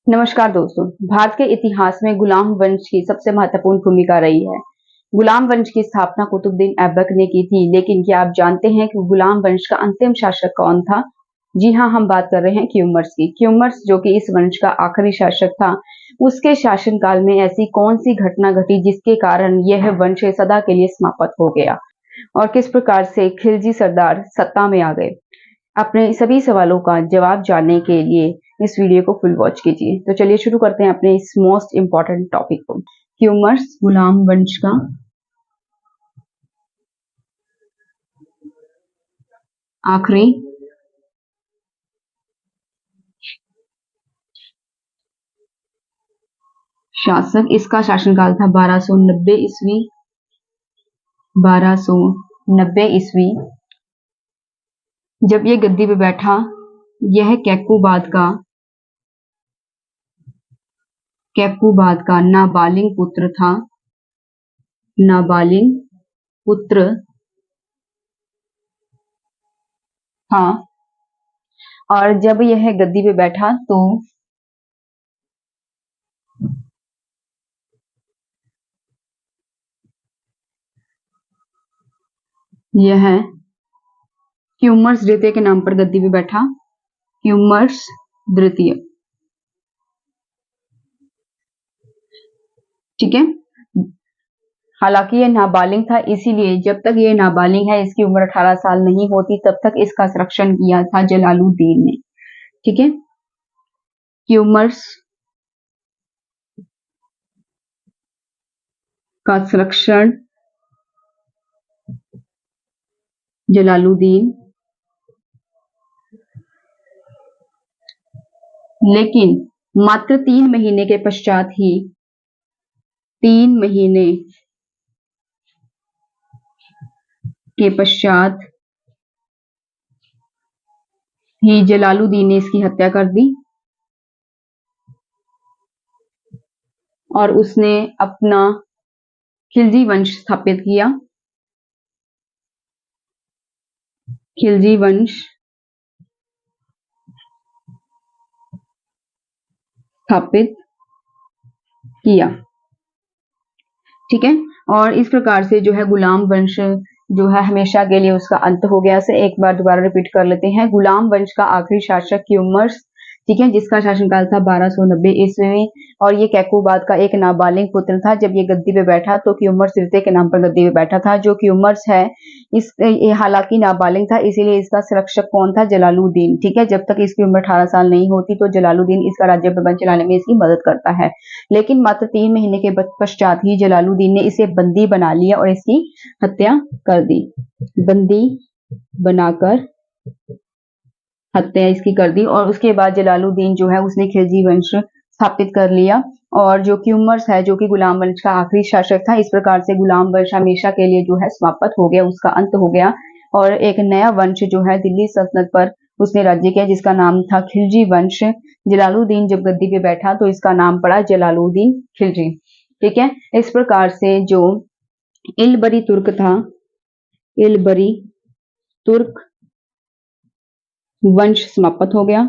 नमस्कार दोस्तों। भारत के इतिहास में गुलाम वंश की सबसे महत्वपूर्ण भूमिका रही है। गुलाम वंश की स्थापना कुतुबुद्दीन ऐबक ने की थी, लेकिन क्या आप जानते हैं कि गुलाम वंश का अंतिम शासक कौन था? जी हाँ, हम बात कर रहे हैं क्यूमर्स की। क्यूमर्स जो कि इस वंश का आखिरी शासक था, उसके शासनकाल में ऐसी कौन सी घटना घटी जिसके कारण यह वंश सदा के लिए समाप्त हो गया और किस प्रकार से खिलजी सरदार सत्ता में आ गए? अपने सभी सवालों का जवाब जानने के लिए इस वीडियो को फुल वॉच कीजिए। तो चलिए शुरू करते हैं अपने इस मोस्ट इम्पॉर्टेंट टॉपिक को। क्यूमर्स गुलाम वंश का आखिरी शासक, इसका शासनकाल था 1290 ईस्वी। जब ये गद्दी पे बैठा, यह कैकुबाद का नाबालिग पुत्र था। नाबालिग पुत्र था और जब यह गद्दी पे बैठा तो यह क्यूमर्स द्वितीय के नाम पर गद्दी पे बैठा। क्यूमर्स द्वितीय, ठीक है। हालांकि ये नाबालिग था, इसीलिए जब तक ये नाबालिग है, इसकी उम्र 18 साल नहीं होती, तब तक इसका संरक्षण किया था जलालुद्दीन ने, ठीक है। क्यूमर्स का संरक्षण जलालुद्दीन, लेकिन मात्र 3 महीने के पश्चात ही 3 महीने के पश्चात ही जलालुद्दीन ने इसकी हत्या कर दी और उसने अपना खिलजी वंश स्थापित किया। खिलजी वंश स्थापित किया, ठीक है। और इस प्रकार से जो है गुलाम वंश जो है हमेशा के लिए उसका अंत हो गया। से एक बार दोबारा रिपीट कर लेते हैं। गुलाम वंश का आखिरी शासक क्यूमर्स, ठीक है, जिसका शासनकाल था 1290 ईस्वी में, और ये कैकुबाद का एक नाबालिग पुत्र था। जब ये गद्दी पे बैठा तो क्यूमर्स तृतीय के नाम पर गद्दी पे बैठा था। जो क्यूमर्स है, ये हालांकि नाबालिग था, इसीलिए इसका संरक्षक कौन था? जलालुद्दीन, ठीक है। जब तक इसकी उम्र 18 साल नहीं होती तो जलालुद्दीन इसका राज्य प्रबंध चलाने में इसकी मदद करता है। लेकिन मात्र 3 महीने के पश्चात ही जलालुद्दीन ने इसे बंदी बना लिया और इसकी हत्या कर दी। बंदी बनाकर हत्या इसकी कर दी और उसके बाद जलालुद्दीन जो है उसने खिलजी वंश स्थापित कर लिया। और जो क्यूमर्स है, जो कि गुलाम वंश का आखिरी शासक था, इस प्रकार से गुलाम वंश हमेशा के लिए जो है समाप्त हो गया, उसका अंत हो गया और एक नया वंश जो है दिल्ली सल्तनत पर उसने राज्य किया, जिसका नाम था खिलजी वंश। जलालुद्दीन जब गद्दी पे बैठा तो इसका नाम पड़ा जलालुद्दीन खिलजी, ठीक है। इस प्रकार से जो इलबरी तुर्क था, इलबरी तुर्क वंश समाप्त हो गया।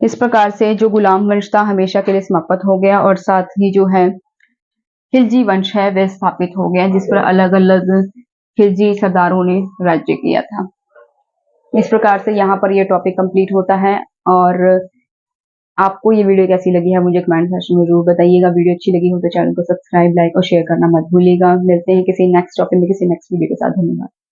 इस प्रकार से जो गुलाम वंश था हमेशा के लिए समाप्त हो गया और साथ ही जो है खिलजी वंश है वह स्थापित हो गया, जिस पर अलग अलग खिलजी सरदारों ने राज्य किया था। इस प्रकार से यहाँ पर यह टॉपिक कंप्लीट होता है। और आपको ये वीडियो कैसी लगी है मुझे कमेंट सेक्शन में जरूर बताइएगा। वीडियो अच्छी लगी हो तो चैनल को सब्सक्राइब, लाइक और शेयर करना मत भूलिएगा। मिलते हैं किसी नेक्स्ट टॉपिक में, किसी नेक्स्ट वीडियो के साथ। धन्यवाद।